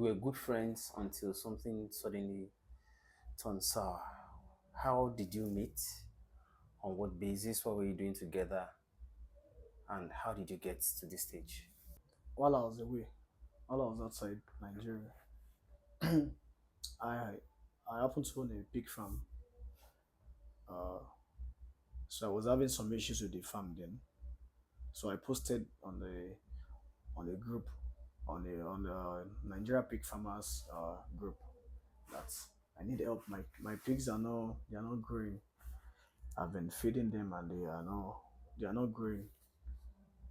were good friends until something suddenly turned sour. How did you meet? On what basis? What were you doing together? And how did you get to this stage? While I was away, while I was outside Nigeria, I I happened to own a pig farm. Uh, so I was having some issues with the farm then. So I posted on the group on the Nigeria pig farmers group that I need help. My pigs are not they are not growing. I've been feeding them and they are not growing.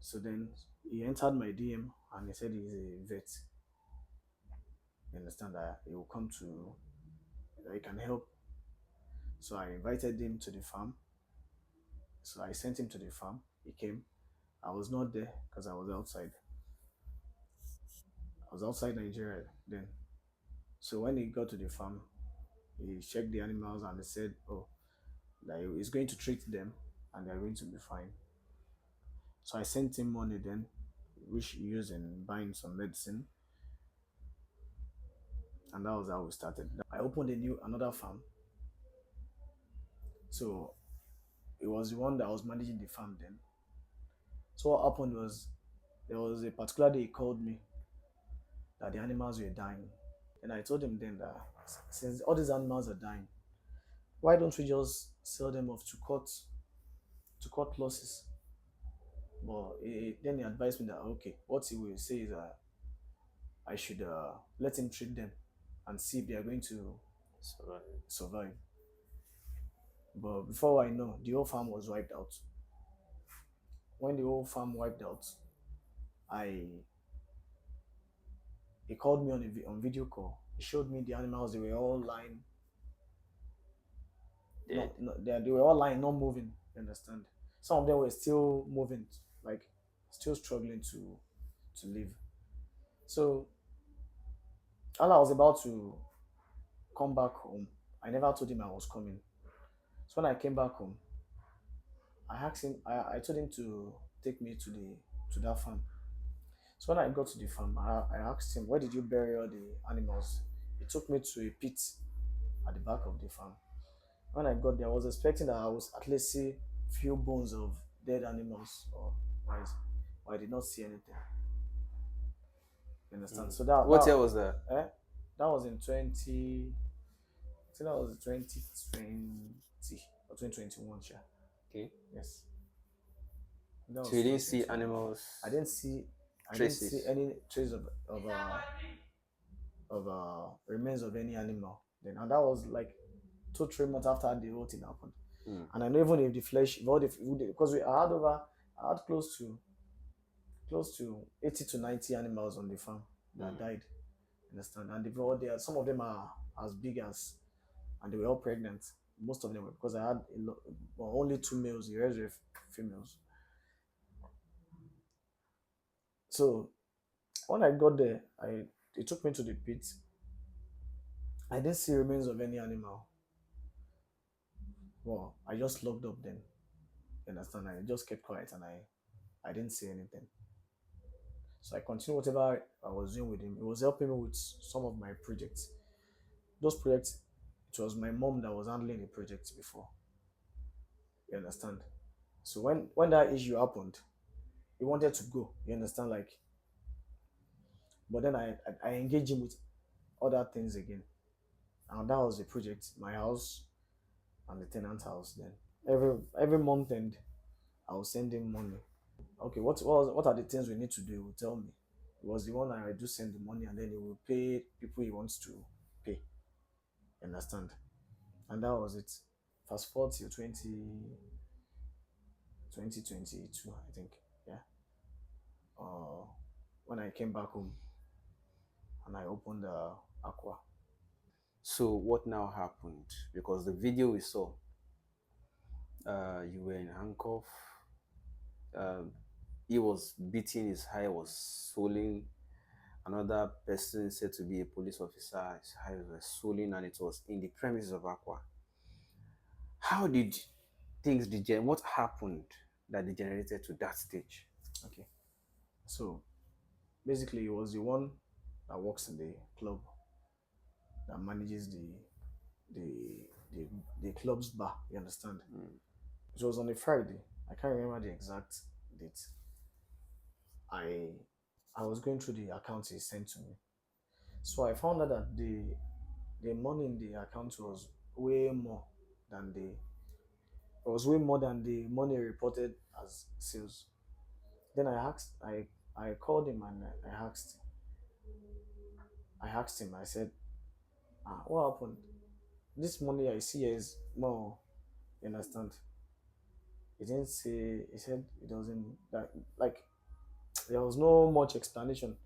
So then he entered my DM and he said he's a vet. You understand that he will come to that he can help. So I invited him to the farm. So I sent him to the farm. He came. I was not there because I was outside. I was outside Nigeria then. So when he got to the farm, he checked the animals and he said, "Oh, that he's going to treat them and they're going to be fine." So I sent him money then, which he used in buying some medicine, and that was how we started. I opened another farm. So it was the one that was managing the farm then. So what happened was there was a particular day he called me that the animals were dying. And I told him then that since all these animals are dying, why don't we just sell them off to cut losses? But then he advised me that okay, what he will say is that I should let him treat them and see if they are going to So, survive. But before I know, the whole farm was wiped out. When the whole farm wiped out, I he called me on video call. He showed me the animals. They were all lying. dead. They were all lying, not moving. You understand? Some of them were still moving, like still struggling to live. So, while I was about to come back home, I never told him I was coming. So when I came back home, I asked him. I told him to take me to that farm. So when I got to the farm, I asked him, "Where did you bury all the animals?" He took me to a pit at the back of the farm. When I got there, I was expecting that I was at least see few bones of dead animals or mice, but I did not see anything. You understand? So What year was that? that was in 20. I think that was 2020 or 2021. Sure. Okay. Yes, that So was you didn't see 2021. I animals didn't see I didn't see traces. any trace of remains of any animal. Then and that was like 2 3 months after the whole thing happened. Hmm. And I know even if the flesh, if all the because I had close to 80 to 90 animals on the farm that Hmm. died. Understand? And they've all there. Some of them are as big as, and they were all pregnant. Most of them were because I had well, only two males. The rest were females. So when I got there, I they took me to the pit. I didn't see remains of any animal. Well, I just locked up then. You understand? I just kept quiet and I didn't say anything. So I continued whatever I was doing with him. He was helping me with some of my projects. Those projects, it was my mom that was handling the projects before. You understand? So when that issue happened, he wanted to go. You understand? Like, but then I engaged him with other things again. And that was the project, my house and the tenant house. Then every month end, I will send him money. Okay, what are the things we need to do? He will tell me. It was the one I do send the money and then he will pay people he wants to pay. You understand? And that was it. Fast forward till 2022, I think. Yeah. Uh, when I came back home and I opened Aqua. So what now happened? Because the video we saw, you were in handcuff. Um, he was beating, his eye was swollen. Another person said to be a police officer, his eye was swollen, and it was in the premises of Aqua. How did things degenerate? What happened that degenerated to that stage? Okay. So basically, it was the one. that works in the club that manages the the, the club's bar. You understand? Mm. It was on a Friday. I can't remember the exact date. I I was going through the accounts he sent to me. So I found out that the money in the account way more than the way more than the money reported as sales. Then I called him and I asked him, I said, what happened? This money I see here is more, you understand? He didn't say, he said it doesn't, like, there was no much explanation.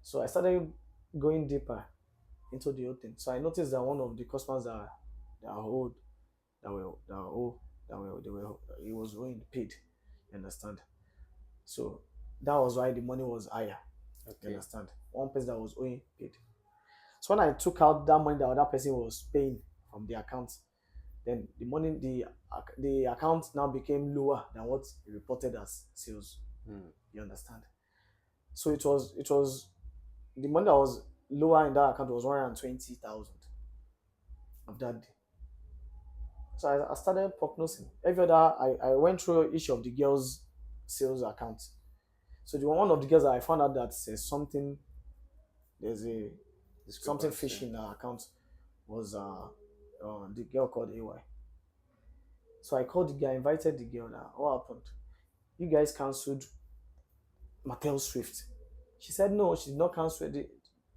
So I started going deeper into the whole thing. So I noticed that one of the customers that are old, that were old, they were he was owing paid. You understand? So that was why the money was higher. You Okay. understand? One person that was owing paid. So when I took out that money that other person was paying from the account, then the account now became lower than what he reported as sales. Mm. You understand? So it was the money that was lower in that account was 120,000 of that day. So I started prognosing. Every other I went through each of the girls' sales accounts. So the one of the girls I found out that says something there's a something Discrepancy. fishy in her account was the girl called AY. So I called the guy, invited the girl. Now what happened? You guys cancelled Mattel Swift. She said no, she did not cancel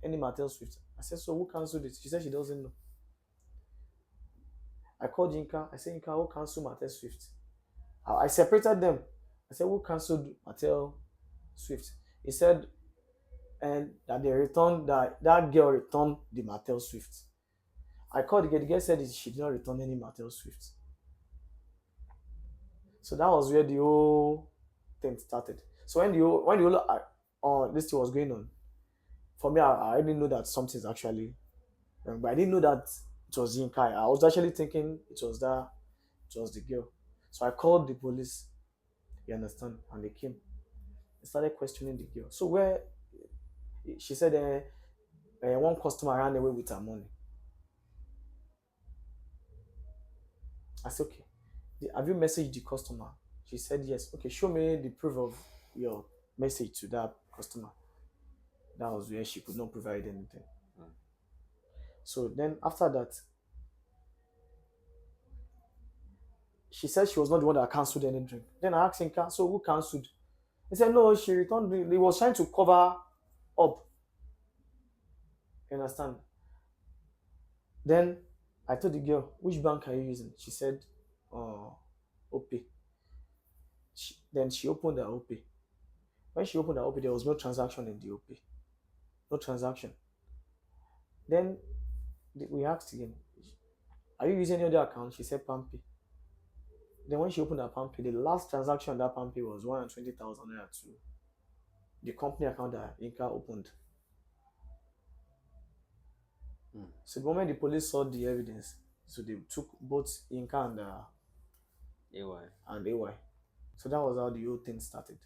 any Mattel Swift. I said so who cancelled it? She said she doesn't know. I called Yinka. I said Yinka, who cancelled Mattel Swift? I separated them. I said who cancelled Mattel Swift? He said and that they returned that girl returned the Mattel Swift. I called the girl. The girl said she did not return any Mattel Swift. So that was where the whole thing started. So whole this thing was going on, for me, I already know that something is actually wrong, but I didn't know that it was Yinka. I was actually thinking it was the girl. So I called the police. You understand? And they came. They started questioning the girl. So where she said one customer ran away with her money. I said, okay. Have you messaged the customer? She said yes. Okay, show me the proof of your message to that customer. That was where she could not provide anything. Mm. So then after that, she said she was not the one that cancelled any drink. Then I asked him, so who cancelled? He said no, she returned. He was trying to cover up. You understand? Then I told the girl, which bank are you using? She said, OP. Then she opened her OP. When she opened her OP, there was no transaction in the OP. No transaction. Then we asked again, are you using any other account? She said Pampi. Then when she opened her Pampi, the last transaction on that Pampi was 120,000 naira to the company account that Inka opened. Mm. So the moment the police saw the evidence, so they took both Inka AY. and AY. So that was how the whole thing started.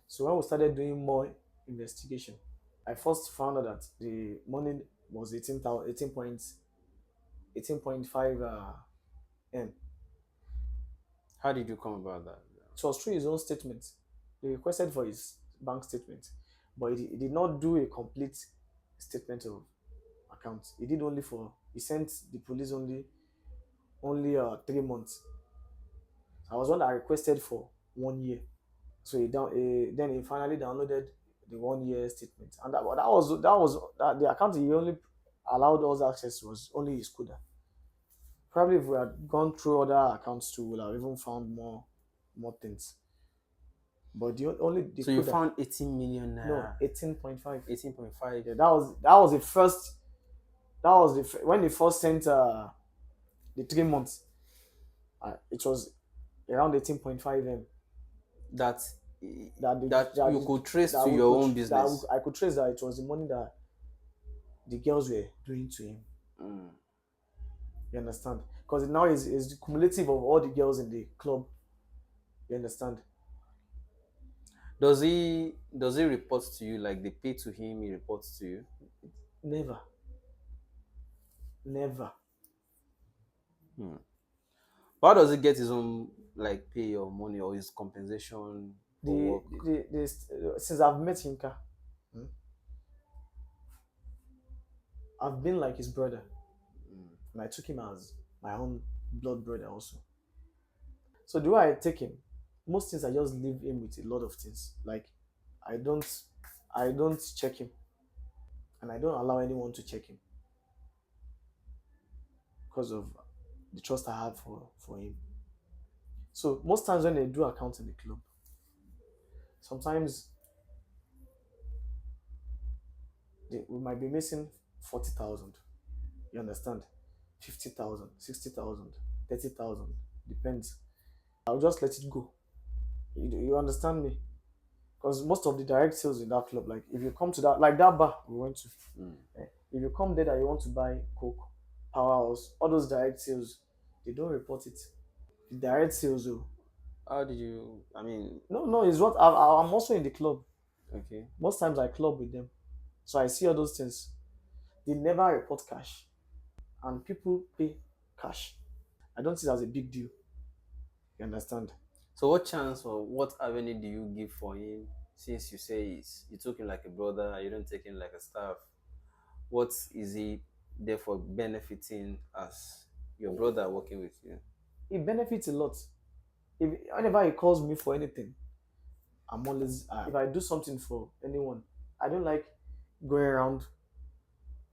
So when we started doing more investigation, I first found out that the money was 18.5 M. How did you come about that? It was through his own statement. They requested for his bank statement, but he did not do a complete statement of account. He sent the police only 3 months. I was one that requested for 1 year. So then he finally downloaded the 1 year statement, and that the account he only allowed us access was only his CUDA. Probably if we had gone through other accounts too, we'll have even found more things. But only the So you CUDA, found 18 million no, naira, 18.5. 18.5. Yeah, that was the first. When they first sent the 3 months. It was around 18.5 M. That That the, that that you the, could trace that to we your could own that business. I could trace that it was the money that the girls were doing to him. Mm. You understand? Because now is the cumulative of all the girls in the club. You understand? Does he report to you, like they pay to him, he reports to you? Never, never. Hmm. How does he get his own like pay or money or his compensation for work? Since I've met Hinka, hmm, I've been like his brother, Hmm. and I took him as my own blood brother also. So the way I take him, most things I just leave him with a lot of things. Like I don't, I don't check him, and I don't allow anyone to check him because of the trust I have for him. So most times when they do accounts in the club, sometimes we might be missing 40,000. You understand? 50,000, 60,000, 30,000. Depends. I'll just let it go. You understand me? Because most of the direct sales in that club, like if you come to that, like that bar we went to, Hmm. if you come there that you want to buy Coke, Powerhouse, all those direct sales, they don't report it. The direct sales, oh, How did you? I mean, no, no, it's what I'm also in the club. okay. Most times I club with them, so I see all those things. They never report cash, and people pay cash. I don't see it as a big deal. You understand? So what chance or what avenue do you give for him? Since you say you took him like a brother, you don't take him like a staff. What is he therefore benefiting as your brother working with you? It benefits a lot. Whenever he calls me for anything, I'm always if I do something for anyone, I don't like going around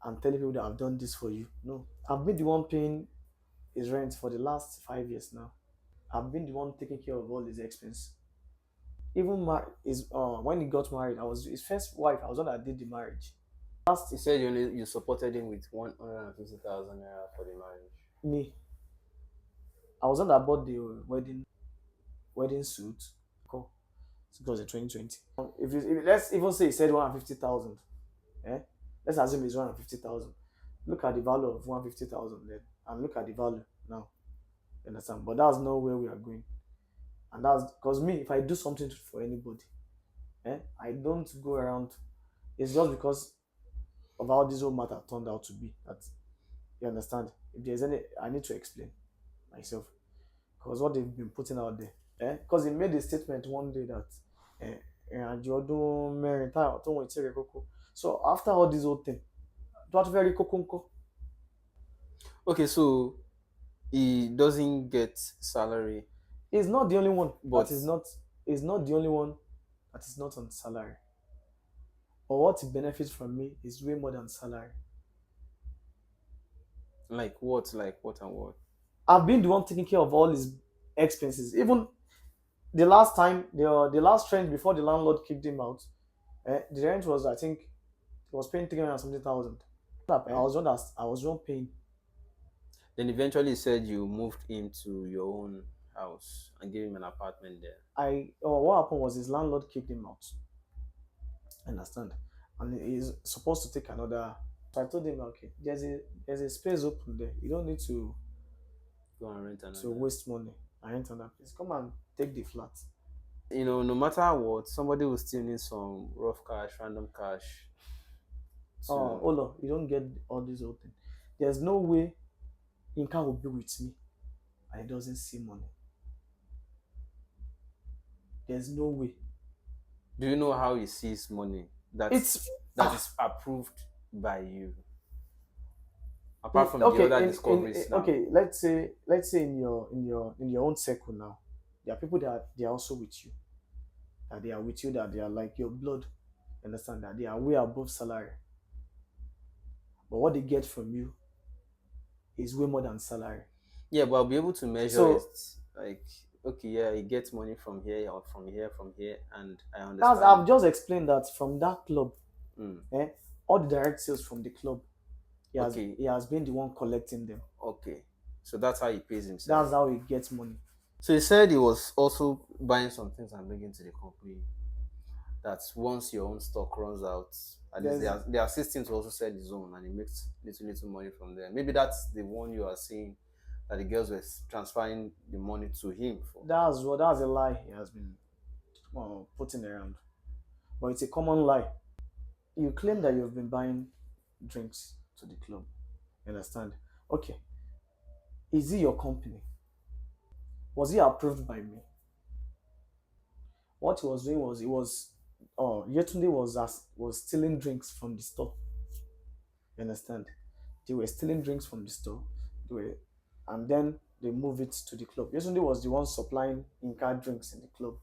and telling people that I've done this for you. No, I've been the one paying his rent for the last 5 years now. I've been the one taking care of all his expense. Even his when he got married, I was his first wife. I was the one that did the marriage. You Last said you supported him with 150,000 naira for the marriage. me, I was the one that bought the wedding suit. Cool. It was in 2020. If let's even say he said 150,000, eh? Let's assume it's 150,000. Look at the value of 150,000 then, and look at the value now. You understand? But that's not where we are going. And that's because me, if I do something for anybody, I don't go around. It's just because of how this whole matter turned out to be. That you understand. If there's any, I need to explain myself because what they've been putting out there. Because he made a statement one day that àjọ̀dún mẹ́rin tó wọ́n ti rẹ̀ kókó. So after all this whole thing, tó wá tún fẹ́ rí kókó ńkọ́? Okay, so he doesn't get salary, He's not the only one but he's not the only one that is not on salary. But what he benefits from me is way more than salary. like what and what? I've been the one taking care of all his expenses. Even the last time, the last rent before the landlord kicked him out, the rent was I think he was paying 300 and something thousand. Okay. I was the one paying. Then eventually he said you moved him to your own house and gave him an apartment there. What happened was his landlord kicked him out. Understand? And he's supposed to take another. So I told him, okay, there's a space open there. You don't need Go and rent to another. waste money. I rent on that place. Come and take the flat. No matter what, somebody will still need some rough cash, random cash Oh, to. hold on. You don't get all these old things. There's no way Inka will be with me and he doesn't see money. There's no way. Do you know how he sees money It's that is approved by you? Apart from the okay. other discoveries now. Okay. Let's say in your own circle now, there are people that they are also with you. That they are with you. That they are like your blood. Understand that they are way above salary. But what they get from you is way more than salary. Yeah, but I'll be able to measure it. So Like, okay, yeah, he gets money from here or from here, and I that's understand. I've just explained that from that club, Mm. eh, all the direct sales from the club, Okay, he has been the one collecting them. okay. So that's how he pays himself. That's how he gets money. So he said he was also buying some things and bringing to the company. That once your own stock runs out, at least There's they are assisting to also sell his own, and he makes little money from there. Maybe that's the one you are seeing that the girls were transferring the money to him for. that's a lie he has been putting around, but it's a common lie. You claim that you've been buying drinks to the club. You understand? Okay, is it your company? Was it approved by me? What he was doing was, Yetunde was stealing drinks from the store. You understand? They were stealing drinks from the store. They were, and then they moved it to the club. Yetunde was the one supplying in-car drinks in the club.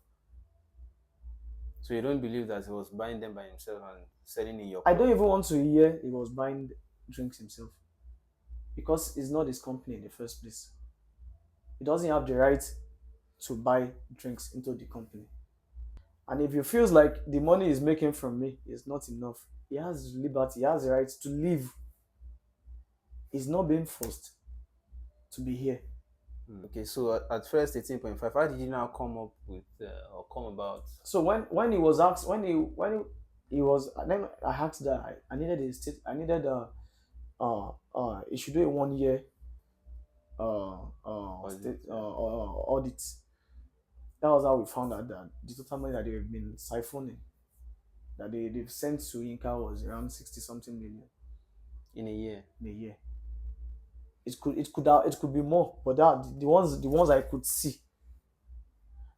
So you don't believe that he was buying them by himself and selling in your I club? don't even want to hear he was buying drinks himself because it's not his company in the first place. He doesn't have the right to buy drinks into the company. And if he feels like the money he's making from me is not enough, he has liberty, he has the right to leave. He's not being forced to be here. Okay, so at first 18.5, how did you now come up with or come about? So when he was asked when he was, then I asked that I needed a state I needed he should do a 1 year Audit, state audit. That was how we found out that the total money that they've been siphoning, that they've sent to Inca, was around 60 something million in a year. in a year. It could be more, but that the ones I could see,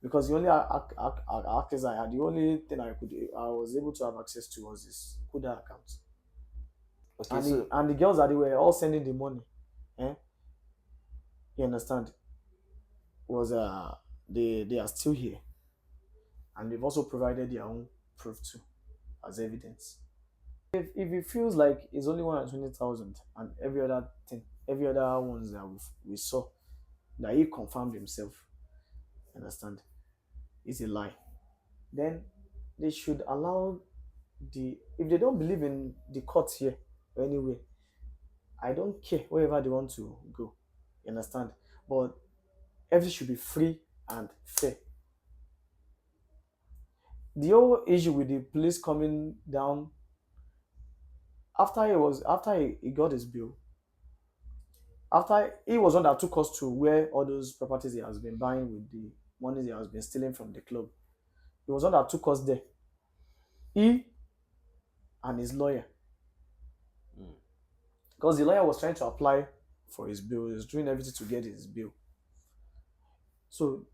because the only access I had, the only thing I was able to have access to was this Kuda account, Okay, and so the girls that they were all sending the money, eh? You understand? Was they are still here, and they've also provided their own proof too as evidence. If it feels like it's only 120,000 and every other ones that we saw that he confirmed himself, understand, is a lie, then they should allow if they don't believe in the court here or anywhere, I don't care wherever they want to go, you understand, but everything should be free and fair. The whole issue with the police coming down after he got his bill, after he was one that took us to where all those properties he has been buying with the money he has been stealing from the club. He was one that took us there. He and his lawyer, because the lawyer was trying to apply for his bill, he was doing everything to get his bill. So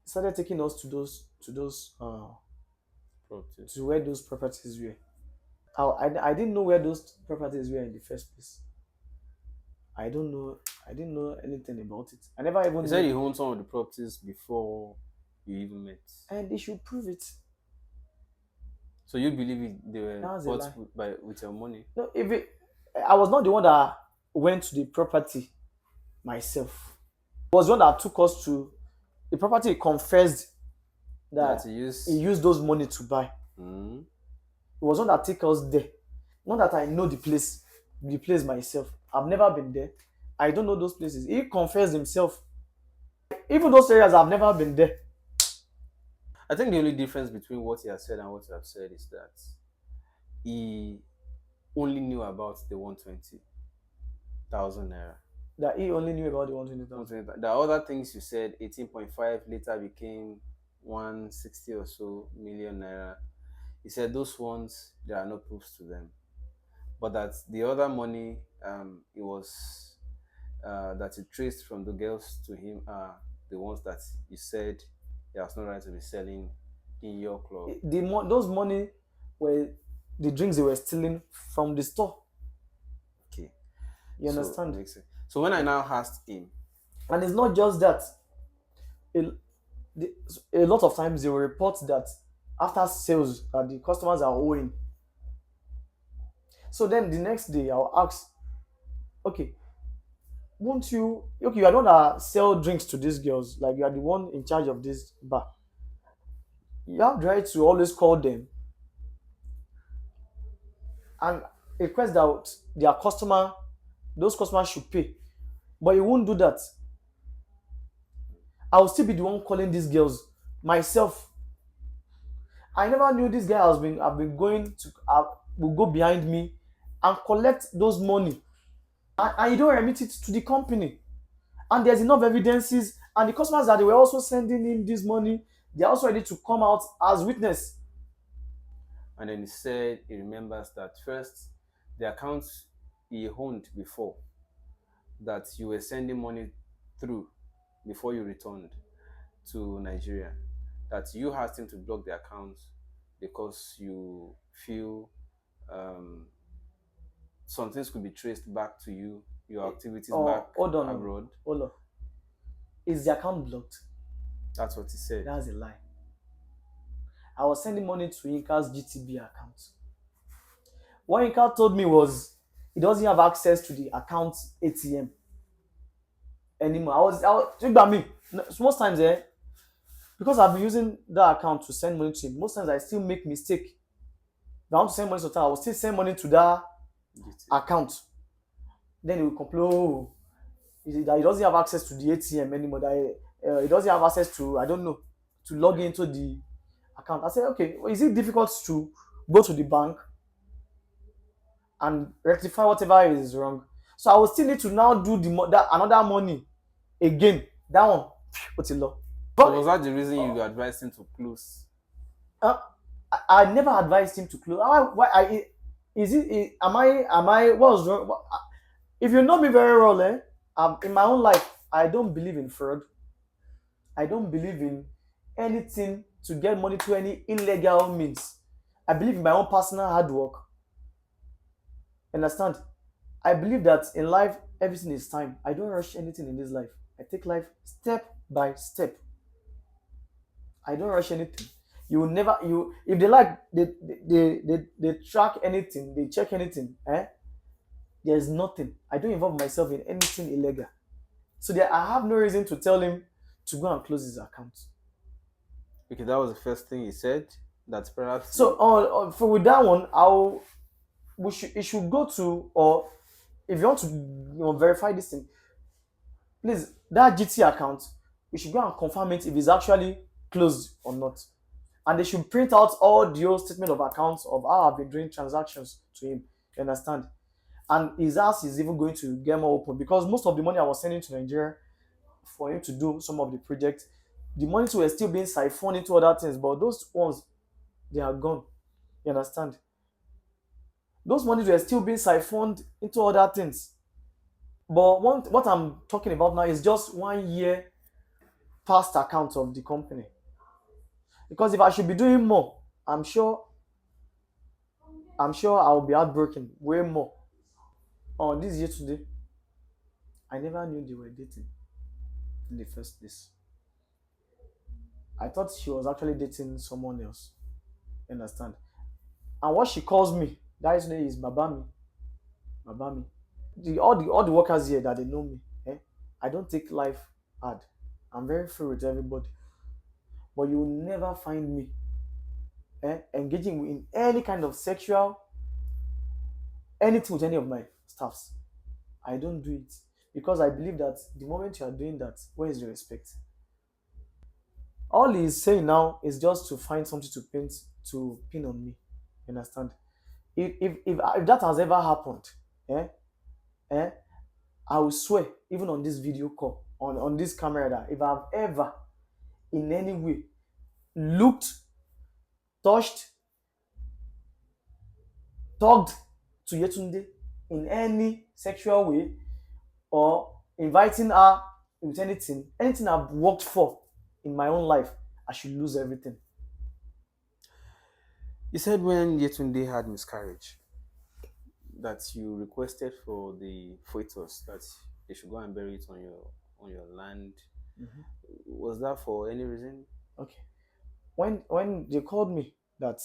he started taking us properties. to where those properties were. I didn't know where those properties were in the first place. I don't know. I didn't know anything about it. I never You even said knew. you owned some of the properties before you even met. And they should prove it. So you believe they were That's a bought lie. with your money? No, if it, I was not the one that went to the property myself. It was the one that took us to the property. He confessed That that you he use. used those money to buy. Mm. It was one that took us there. Not that I know the place myself. I've never been there. I don't know those places. He confessed himself. Even those areas, I've never been there. I think the only difference between what he has said and what you have said is that he only knew about the 120,000 naira. That he only knew about the 120,000. 120. The other things you said, 18.5 later became 160 or so million naira. He said those ones, there are no proofs to them. But that the other money, it was that he traced from the girls to him are the ones that you said he has no right to be selling in your club. Those money were the drinks they were stealing from the store. Okay, You so it understand? makes sense. So when I now asked him, And it's not just that. A, a lot of times they will report that after sales that the customers are owing. So then the next day I'll ask, okay, won't you? Okay, you are the one that sell drinks to these girls. Like you are the one in charge of this bar. You have the right to always call them and request that those customers should pay. But you won't do that. I will still be the one calling these girls myself. I never knew this guy have been going to will go behind me and collect those money, and you don't remit it to the company. And there's enough evidences, and the customers that they were also sending him this money, They're also ready to come out as witness. And then he said he remembers that first the accounts he owned before, that you were sending money through before you returned to Nigeria, that you asked him to block the accounts because you feel um, some things could be traced back to you, your activities back Oh, hold on, no. abroad. Hold on. Is the account blocked? That's what he said. That's a lie. I was sending money to Inka's GTB account. What Inka told me was he doesn't have access to the account ATM anymore. Think about me. Most times, because I've been using that account to send money to him, most times I still make mistake. If I want to send money to her, I will still send money to that account. Then he will complain, oh, that he doesn't have access to the ATM anymore. That he doesn't have access to, I don't know, to log into the account. I said, okay, well, is it difficult to go to the bank and rectify whatever is wrong? So I will still need to now do that another money again. That one, what's it law? So But was that the reason you advised him to close? uh, I never advised him to close. Is it? Am I? What's wrong? If you know me very well, in my own life, I don't believe in fraud. I don't believe in anything to get money through any illegal means. I believe in my own personal hard work. Understand? I believe that in life, everything is time. I don't rush anything in this life. I take life step by step. I don't rush anything. You will never if they like they track anything, they check anything, there's nothing. I don't involve myself in anything illegal. So there I have no reason to tell him to go and close his account. Okay, that was the first thing he said. That's perhaps So for with that one, it should go to, or if you want to verify this thing, please, that GT account, we should go and confirm it if it's actually closed or not. And they should print out all the old statement of accounts of how I've been doing transactions to him. You understand? And his ass is even going to get more open because most of the money I was sending to Nigeria for him to do some of the projects, the money were still being siphoned into other things, but those ones, they are gone. You understand? Those monies were still being siphoned into other things. But what I'm talking about now is just 1 year past account of the company. Because if I should be doing more, I'm sure I'll be heartbroken way more. On this year today, I never knew they were dating in the first place. I thought she was actually dating someone else. You understand? And what she calls me, that is name is Babami. Babami. All the workers here that they know me, I don't take life hard. I'm very free with everybody. But you will never find me engaging in any kind of sexual anything with any of my staffs. I don't do it because I believe that the moment you are doing that, where is the respect? All he's saying now is just to find something to pin on me. You understand? If that has ever happened, eh, eh, I will swear, even on this video call, on this camera, that if I've ever in any way looked, touched, talked to Yetunde in any sexual way, or inviting her with anything I've worked for in my own life, I should lose everything. he said when Yetunde had miscarriage, that you requested for the fetus that they should go and bury it on your land. Mm-hmm. Was that for any reason? Okay. When they called me that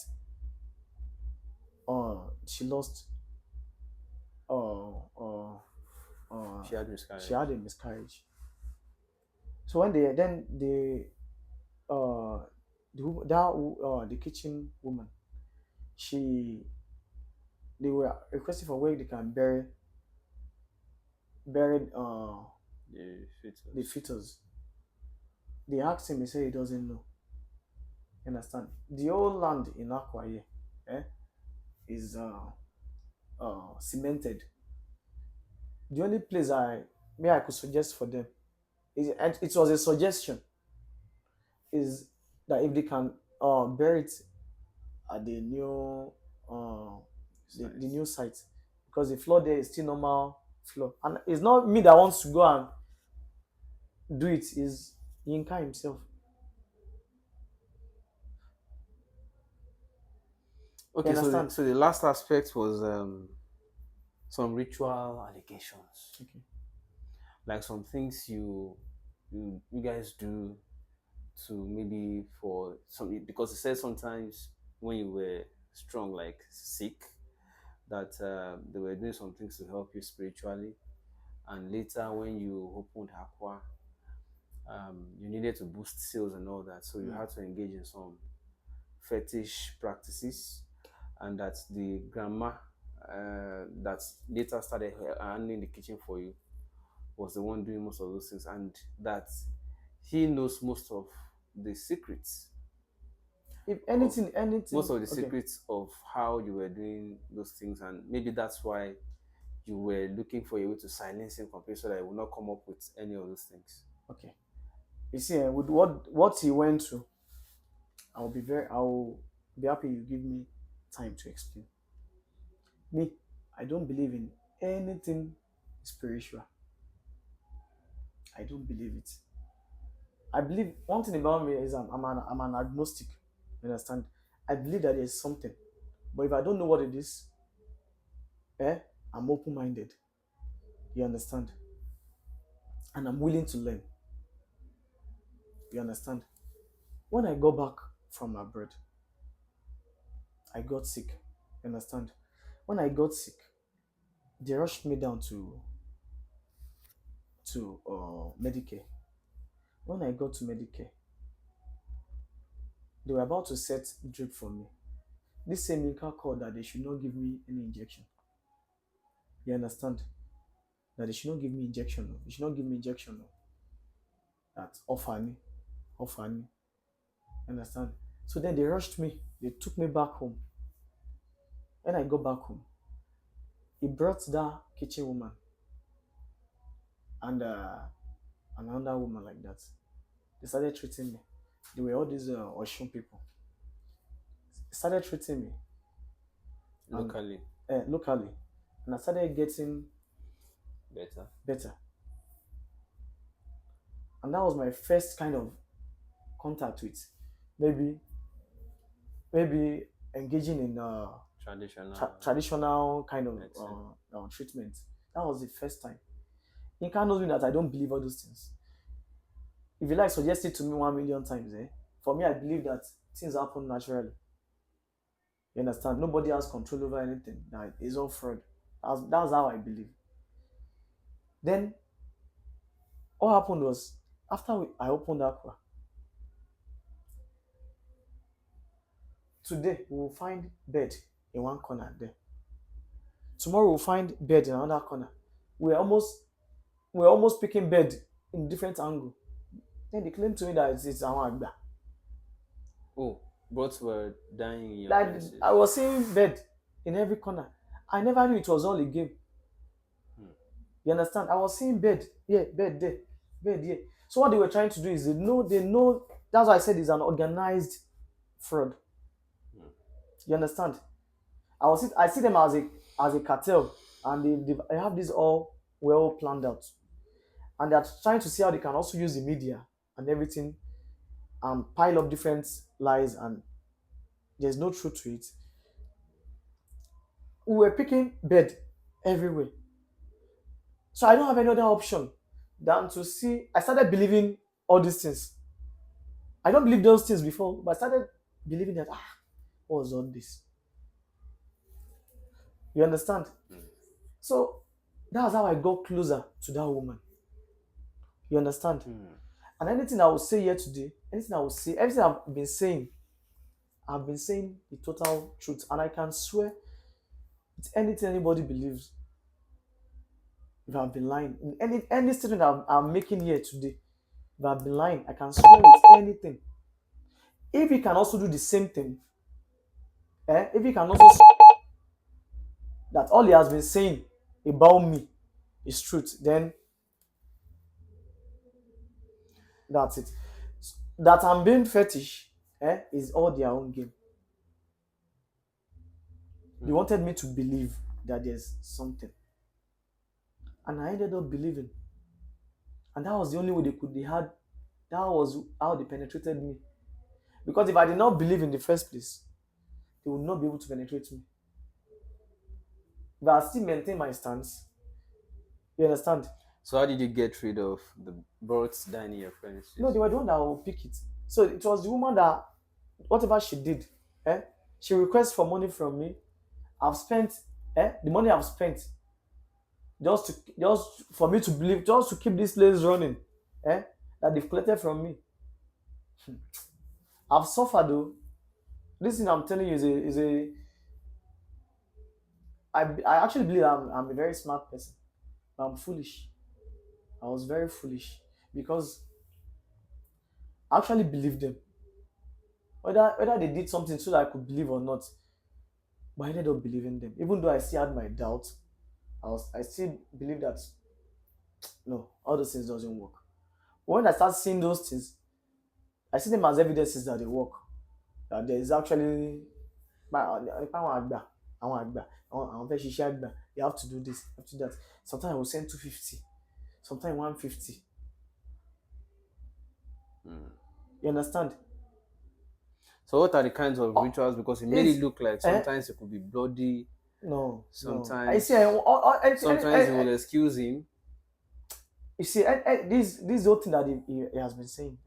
she lost uh uh She had she miscarriage. had a miscarriage. So when they the kitchen woman, she they were requesting for where they can bury The the fetus. fetus. They asked him, he said he doesn't know. Understand? The whole land in Aqua here, is cemented. The only place I could suggest for them is, and it was a suggestion, is that if they can bury it at uh the Size. new site, because the floor there is still normal floor, and it's not me that wants to go and do it, is Yinka himself. You Okay, understand? so the last aspect was some ritual allegations, Okay. like some things you guys do to maybe for some, because it says sometimes when you were strong, like sick, that they were doing some things to help you spiritually, and later when you opened Aqua, you needed to boost sales and all that, so you Mm. had to engage in some fetish practices, and that the grandma that later started handling the kitchen for you was the one doing most of those things, and that he knows If of anything, most of the okay, secrets of how you were doing those things, and maybe that's why you were looking for a way to silence him completely so that he would not come up with any of those things. okay. You see, with what he went through, I'll be happy you give me time to explain. Me, I don't believe in anything spiritual. I don't believe it. I believe one thing about me is I'm an agnostic. You understand? I believe that there's something, but if I don't know what it is, I'm open minded. You understand? And I'm willing to learn. You understand? When I go back from abroad, I got sick. You understand? When I got sick, they rushed me down to Medicare. When I got to Medicare, they were about to set drip for me. This same Inca called that they should not give me any injection. You understand? That they should not give me injection. No. They should not give me injection. No. That Ofani, Ofani. Understand? So then they rushed me. They took me back home. When I go back home, he brought that kitchen woman and another woman like that. They started treating me. They were all these Oshun people. They started treating me and Locally, locally, and I started getting better. better. And that was my first kind of contact with maybe maybe engaging in Traditional traditional kind of medicine. treatment. That was the first time. You can't know me that I don't believe all those things. If you like, suggest it to me 1 million times. For me, I believe that things happen naturally. You understand? Nobody has control over anything. That is all fraud. That's how I believe. Then what happened was after I opened Aqua, today we will find bed in one corner there. Tomorrow we'll find bed in another corner. We're almost we're almost picking bed in different angle. Then they claim to me that it's our Agba. Oh, both were dying in your Like I premises. was seeing bed in every corner. I never knew it was all a game. Hmm. You understand? I was seeing bed here, bed there, bed here. So what they were trying to do is they know. That's why I said it's an organized fraud. Hmm. You understand? I see them as a cartel, and they have this all well planned out, and they're trying to see how they can also use the media and everything and pile up different lies, and there's no truth to it. We were picking bed everywhere, so I don't have any other option than to see. I started believing all these things. I don't believe those things before, but I started believing that what was all this? You understand? Hmm. So that's how I got closer to that woman. You understand? Hmm. And anything I will say here today, anything I will say, everything I've been saying the total truth. And I can swear it's anything anybody believes if I've been lying. In any statement I'm making here today, if I've been lying, I can swear with anything. If he can also do the same thing, if he can also that all he has been saying about me is truth, then that's it. That I'm being fetish, is all their own game. They Hmm. wanted me to believe that there's something, and I ended up believing, and that was the only way they had. That was how they penetrated me. Because if I did not believe in the first place, they would not be able to penetrate me. But I still maintain my stance. You understand? So how did you get rid of the birds dying in your No, premises? they were the one that will pick it. So it was the woman that whatever she did, eh, she requests for money from me. I've spent the money I've spent just for me to believe, just to keep this place running, eh, that they've collected from me. I've suffered though. This thing I'm telling you is a I actually believe I'm a very smart person, but I'm foolish. I was very foolish because I actually believed them. Whether they did something so that I could believe or not, but I ended up believing them. Even though I still had my doubts, I still believe that no, all those things doesn't work. But when I start seeing those things, I see them as evidences that they work. That there is actually àwọn àgbà àwọn fẹ́ ṣiṣẹ́ àgbà, you have to do this, you have to do that. Sometimes I will send 250, sometimes 150. Hmm. You understand? So what are the kinds of Oh, rituals? Because it made it is look like eh sometimes it could be bloody, no. I see. sometimes sometimes he will excuse him. You see, this whole thing that he has been saying,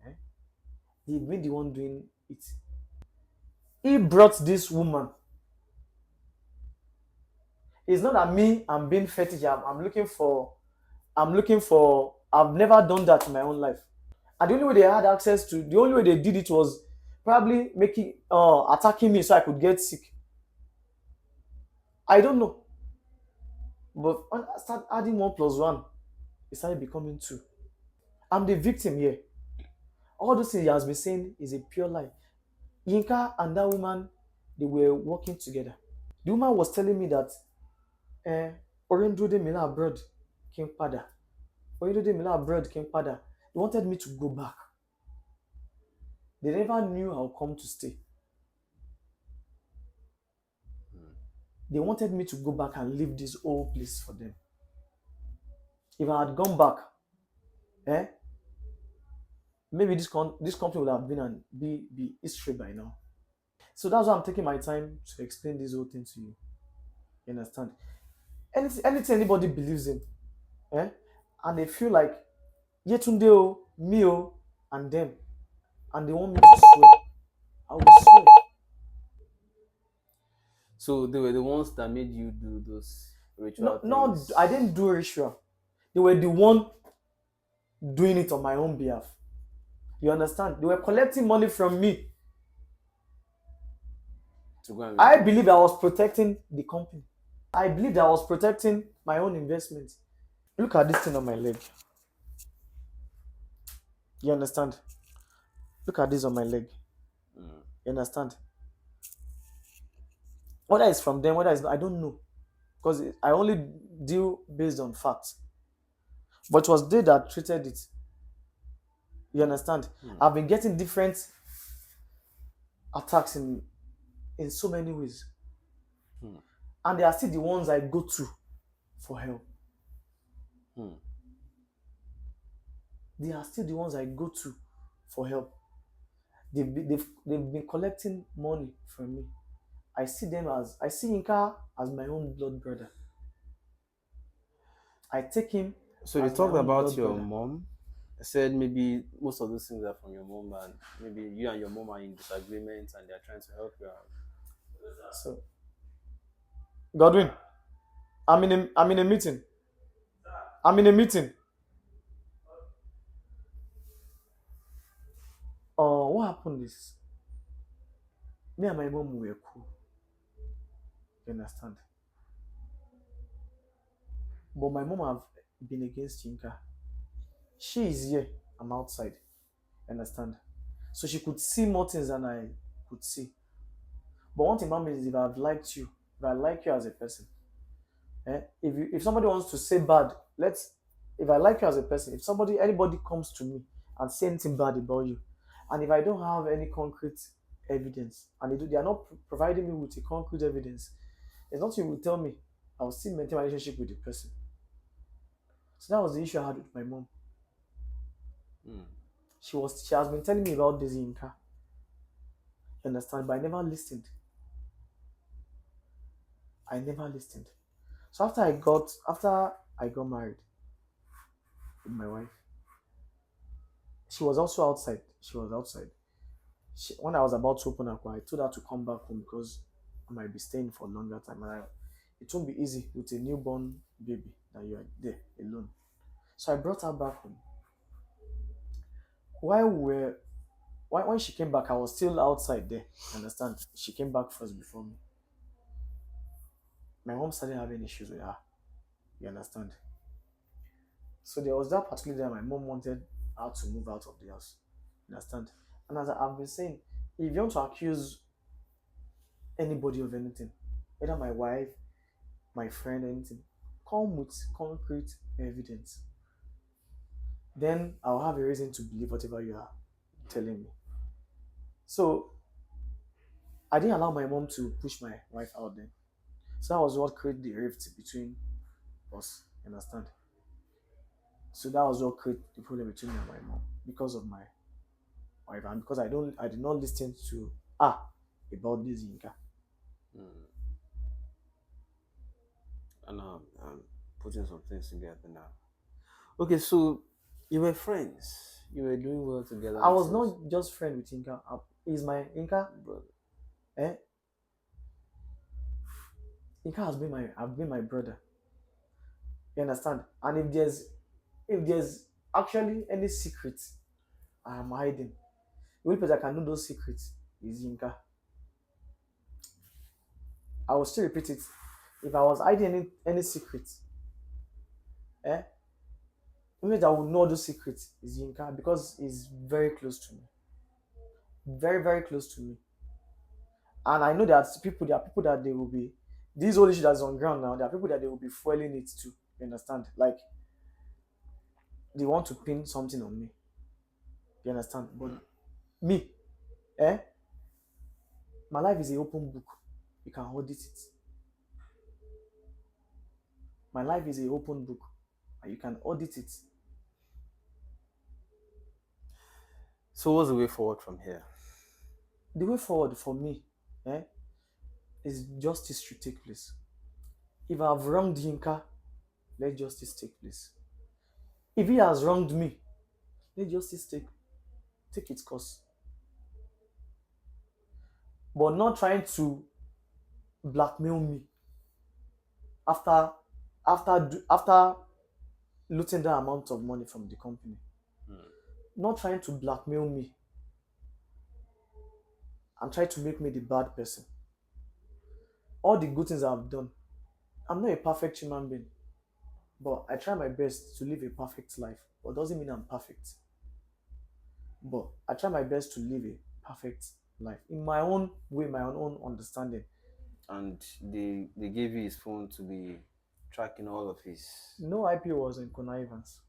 he been the one doing it. He brought this woman. It's not that me, I'm being fetish. I'm looking for. I'm looking for. I've never done that in my own life. And the only way they had access to, the only way they did it was probably making, attacking me so I could get sick. I don't know. But when I start adding one plus one, it started becoming two. I'm the victim here. All those things he has been saying is a pure lie. Yinka and that woman, they were working together. The woman was telling me that Orendode Mila abroad came pada. Orendode Mila abroad came pada. They wanted me to go back. They never knew I'll come to stay. They wanted me to go back and leave this old place for them. If I had gone back, eh, maybe this company would have been and be history by now. So that's why I'm taking my time to explain this whole thing to you. You understand? Anything anybody believes in, eh, and they feel like Yetunde o, me o, and them, and they want me to swear, I will swear. So they were the ones that made you do those No, ritual no, I things didn't do ritual. They were the one doing it on my own behalf. You understand? They were collecting money from me. to go and I redeem. believe I was protecting the company. I believe I was protecting my own investment. Look at this thing on my leg. You understand? Look at this on my leg. Mm. You understand? Whether it's from them, whether it's not, I don't know. Because I only deal based on facts. But it was they that treated it. You understand? Mm. I've been getting different attacks in so many ways. Mm. And they are still the ones I go to for help. Mm. They are still the ones I go to for help. They've been collecting money from me. I see Inka as my own blood brother. I take him So they as my talked own about blood your brother. mom. I said maybe most of those things are from your mom, and maybe you and your mom are in disagreement, and they're trying to help you out. So Godwin, I'm in a meeting. I'm in a meeting. What happened is me and my mom were cool. You understand? But my mom have been against Yinka. She is here. I'm outside. You understand? So she could see more things than I could see. But one thing about me is if I've liked you, if I like you as a person, if somebody wants to say bad, if I like you as a person, if anybody comes to me and say anything bad about you, and if I don't have any concrete evidence, and they are not providing me with a concrete evidence. There's nothing you will tell me. I will still maintain my relationship with the person. So that was the issue I had with my mom. Mm. She has been telling me about this Inca. You understand? But I never listened. I never listened. So after I got married with my wife, she was also outside. She was outside. When I was about to open Aqua, I told her to come back home because I might be staying for a longer time. It won't be easy with a newborn baby that you are there alone. So I brought her back home. While we were, when she came back, I was still outside there. Understand? She came back first before me. My mom started having issues with her. You understand? So there was that particular day my mom wanted her to move out of the house. You understand? And as I've been saying, if you want to accuse anybody of anything, whether my wife, my friend, anything, come with concrete evidence. Then I'll have a reason to believe whatever you are telling me. So I didn't allow my mom to push my wife out then. So that was what created the rift between us. You understand? So that was what created the problem between me and my mom because of my wife and because I did not listen to about this Yinka. Mm. And I'm putting some things together now. Okay, so you were friends. You were doing well together I was until not just friend with Yinka. He's my Yinka. brother. Eh? Yinka has been my I've been my brother. You understand? And if there's actually any secret I am hiding, the only person that can know those secrets is Yinka. I will still repeat it. If I was hiding any secret, eh, the only that will know those secrets is Yinka because he's very close to me. Very, very close to me. And I know that there are people that they will be this whole issue that's on ground now, there are people that they will be fueling it too. You understand? Like they want to pin something on me. You understand? But me, eh? My life is an open book. You can audit it. My life is an open book. And you can audit it. So what's the way forward from here? The way forward for me, eh, is justice should take place. If I have wronged Yinka, let justice take place. If he has wronged me, let justice take its course. But not trying to blackmail me after after looting that amount of money from the company. Mm. Not trying to blackmail me and try to make me the bad person. All the good things I've done, I'm not a perfect human being, but I try my best to live a perfect life. But doesn't mean I'm perfect. But I try my best to live a perfect life in my own way, my own understanding. And they gave you his phone to be tracking all of his. No IP was in connivance.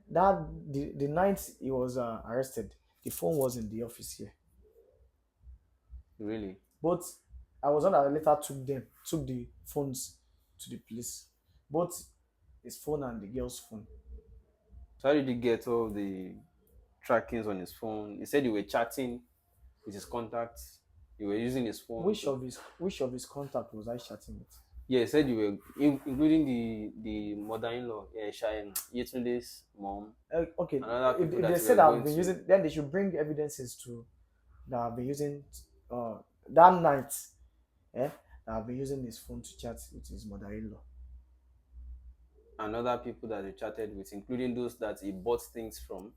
That the night he was arrested, the phone was in the office here. Really? But I was one that later took the phones to the police. Both his phone and the girl's phone. So how did you get all the trackings on his phone? He said you were chatting with his contacts. You were using his phone to. Which of his contact was I chatting with? Yeah, he said you were including the mother-in-law, yeah, Shine, Yetunde's mom, Okay, and other people if they that you said were I've going been to. using, then they should bring evidences to that I've been using uh, that night. Eh, that I've been using his phone to chat with his mother-in-law. And other people that you chatted with, including those that he bought things from,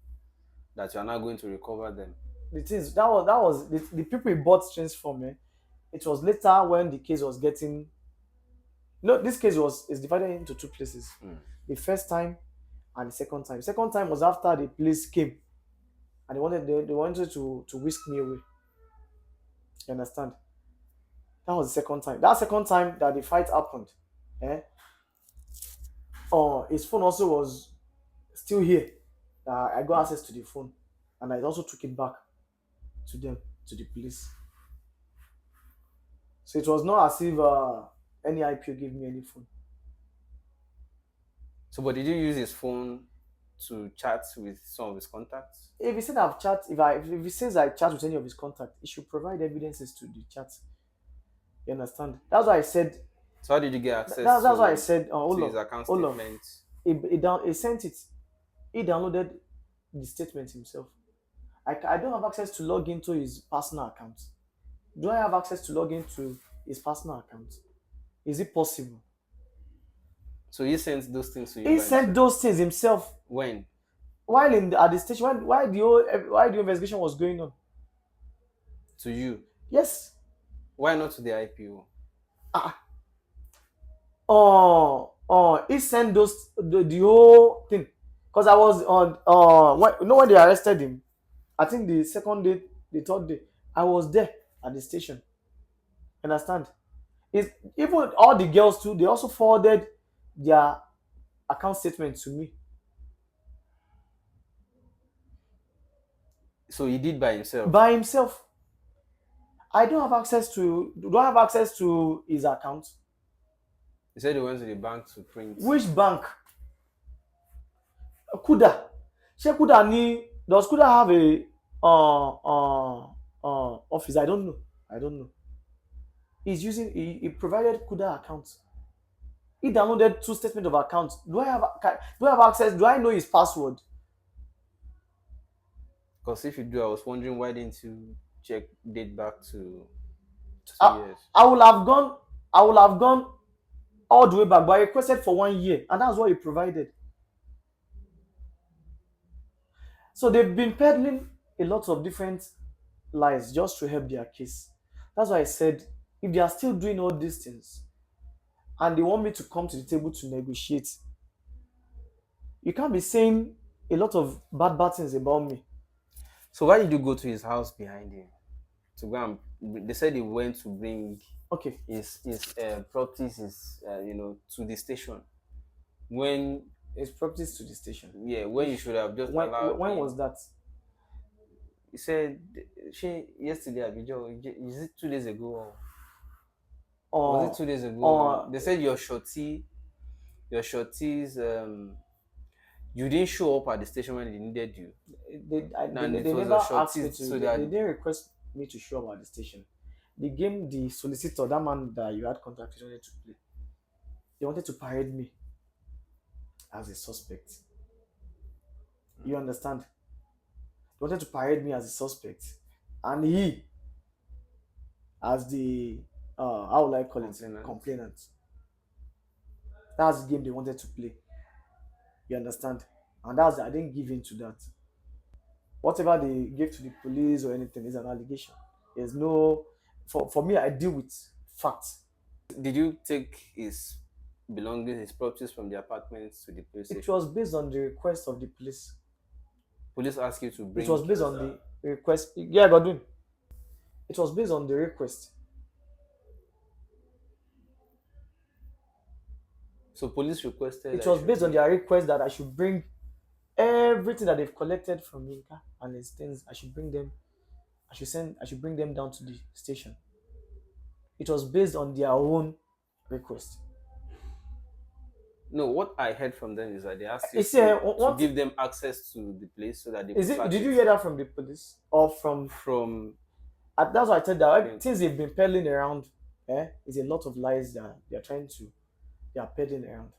that you are not going to recover them. The things that was the people he bought things from. It was later when the case was getting. No, this case is divided into two places. Mm. The first time and the second time. The second time was after the police came and they wanted to whisk me away. You understand? That was the second time. That second time that the fight happened, eh? His phone also was still here. I got access to the phone, and I also took it back to them. to the police. So it was not as if any IPO gave me any phone. So, but did you use his phone to chat with some of his contacts? If he said I've chat, if he says I chat with any of his contacts, he should provide evidences to the chat. You understand? That's why I said. So, how did you get That's access why I said. to Hold his on, account hold on. statement? He sent it. He downloaded the statement himself. I don't have access to log into his personal account. Do I have access to log into his personal account? Is it possible? So, he sent those things to you He by sent himself. those things himself When? while at the station. Why the investigation was going on? To you. Yes. Why not to the IPO? Ah. He sent the whole thing because I was on. When they arrested him, I think the second day, the third day, I was there at the station. Understand? It's even all the girls too. They also forwarded their account statement to me So, he did by himself. by himself. I don't have access to. Do I have access to his account? He said he went to the bank to print. Which bank? Kuda. Ṣé Kuda ní? Does Kuda have a office? I don't know. I don't know. He provided Kuda account. He downloaded two statement of account. Do I have access? Do I know his password? Because if you do, I was wondering why didn't you check date back to 2 years? I will have gone. I will have gone all the way back, but I requested for 1 year, and that's what he provided. So they've been peddling a lot of different lies just to help their case. That's why I said if they are still doing all these things and they want me to come to the table to negotiate, you can't be saying a lot of bad things about me. So why did you go to his house behind him to go and? They said he went to bring Okay. his properties, to the station. When His properties to the station. Yeah, when you should have just When allowed when him. was that? He said she yesterday, Abijo. Is it 2 days ago? Was it 2 days ago? They said your shorties, you didn't show up at the station when they needed you. They never asked me to. They didn't request me to show up at the station. The game the solicitor, that man that you had contact with, wanted to play. They wanted to parade me as a suspect. You understand? They wanted to parade me as a suspect, and he as the how would I call it, complainant. That's the game they wanted to play. You understand? And I didn't give in to that. Whatever they gave to the police or anything is an allegation. There's no for me. I deal with facts. Did you take his belongings, his properties from the apartments to the police It station? was based on the request of the police. Police asked you to bring. It was based on the request. Yeah, Godwin. It was based on the request. So police requested. It was based on their request that I should bring everything that they've collected from Yinka and his things. I should bring them. I should bring them down to the station. It was based on their own request. No, what I heard from them is that they asked you to give them access to the place so that they is it. Did you hear that from the police or from? That's why I said that things they've been peddling around. Is a lot of lies that they are peddling around.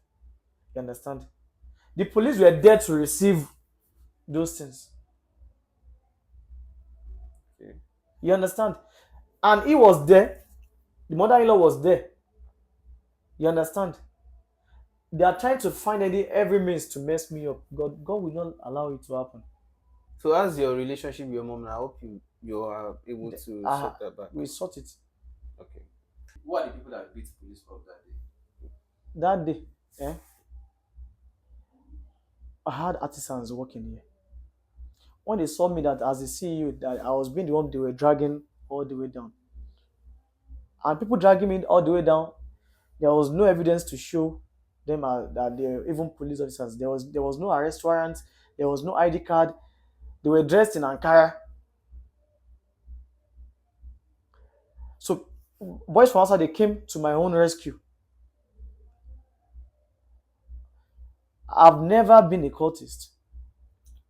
You understand? The police were there to receive those things. Okay. You understand? And he was there. The mother-in-law was there. You understand? They are trying to find every means to mess me up. God will not allow it to happen. So as your relationship with your mom, I hope you are able to sort that back. We sort it. Okay. Who are the people that beat police up That that day? day, I had artisans working here. When they saw me that as a CEO, that I was being the one they were dragging all the way down. And people dragging me all the way down, there was no evidence to show them that they're even police officers. There was no arrest warrant. There was no ID card. They were dressed in Ankara. So boys from outside they came to my own rescue. I've never been a cultist.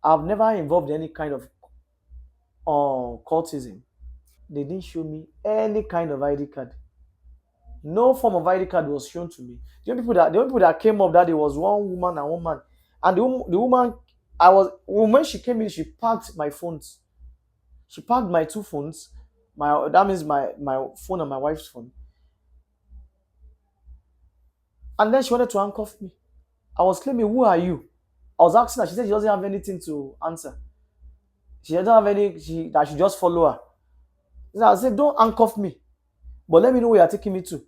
I've never involved in any kind of cultism. They didn't show me any kind of ID card. No form of ID card was shown to me. The only people that came up that day was one woman and one man. And the woman, I was when she came in, she packed my phones. She packed my two phones. That means my phone and my wife's phone. And then she wanted to handcuff me. I was claiming, who are you? I was asking her. She said she doesn't have anything to answer. She doesn't have any. That should just follow her. So I said, don't handcuff me, but let me know where you're taking me to,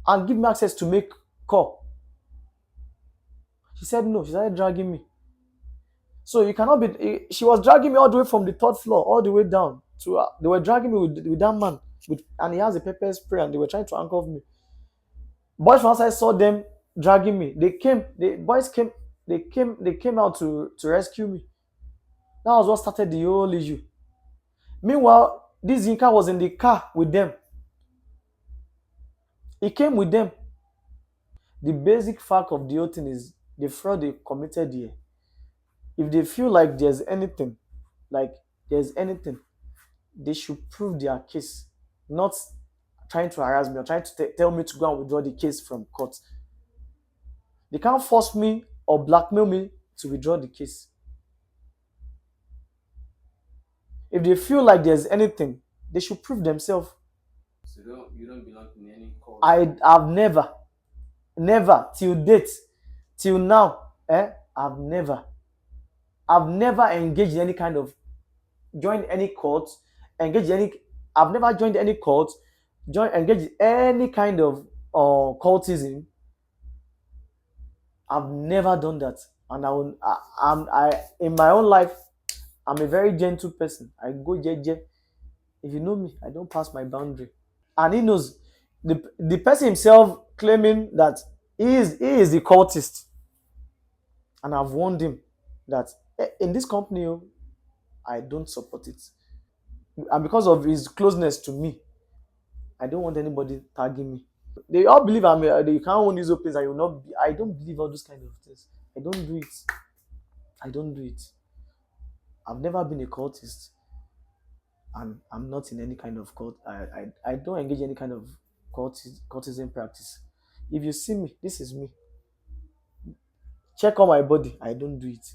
and give me access to make call. She said no. She started dragging me. So you cannot be. She was dragging me all the way from the third floor, all the way down to. They were dragging me with that man, and he has a pepper spray, and they were trying to handcuff me. Boys from outside saw them dragging me. They came. The boys came. They came. They came out to rescue me. That was what started the whole issue. Meanwhile, this Yinka was in the car with them. He came with them. The basic fact of the whole thing is the fraud they committed here. If they feel like like there's anything, they should prove their case, not trying to harass me or trying to tell me to go and withdraw the case from court. They can't force me or blackmail me to withdraw the case. If they feel like there's anything, they should prove themselves. So you don't belong in any cult. I've never till date, till now, I've never engaged in any kind of joined any cult, engaged in any. I've never joined any cult, engaged in any kind of cultism. I've never done that, and in my own life, I'm a very gentle person. I go jeje. If you know me, I don't pass my boundary, and he knows. The person himself claiming that he is the cultist, and I've warned him that in this company, oh, I don't support it, and because of his closeness to me, I don't want anybody tagging me. They all believe you can't own these opens and you will not. I don't believe all those kind of things. I don't do it. I don't do it. I've never been a cultist, and I'm not in any kind of cult. I don't engage in any kind of cultism practice. If you see me, this is me. Check on my body. I don't do it.